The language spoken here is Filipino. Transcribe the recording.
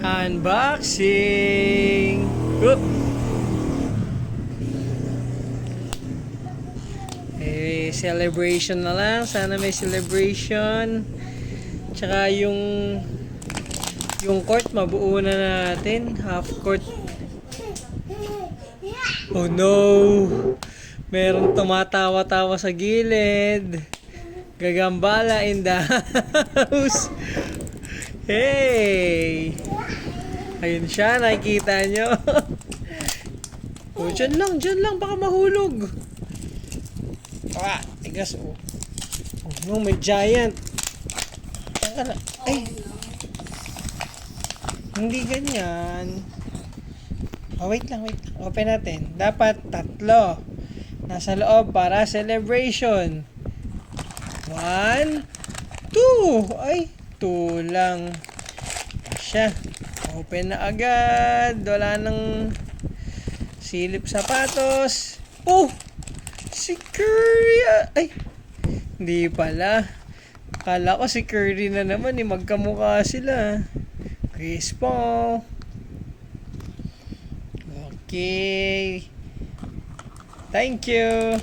Unboxing! Oop! Celebration na lang. Sana may celebration. Tsaka yung court, mabuo na natin. Half court. Oh no! Meron tumatawa-tawa sa gilid. Gagambala in the house. Hey! Ayun siya, nakikita nyo. Oh, dyan lang, baka mahulog. Tigas oh. Oh no, may giant. Ay! Hindi ganyan. Oh, wait lang. Open natin. Dapat 3 nasa loob para celebration. 1, 2. Ay, 2 lang. Siya. Open na agad. Wala nang silip sapatos. Oh! Si Curry. Ay, hindi pala. Akala ko si Curry na naman. Magkamukha sila. Chris Paul. Okay. Thank you.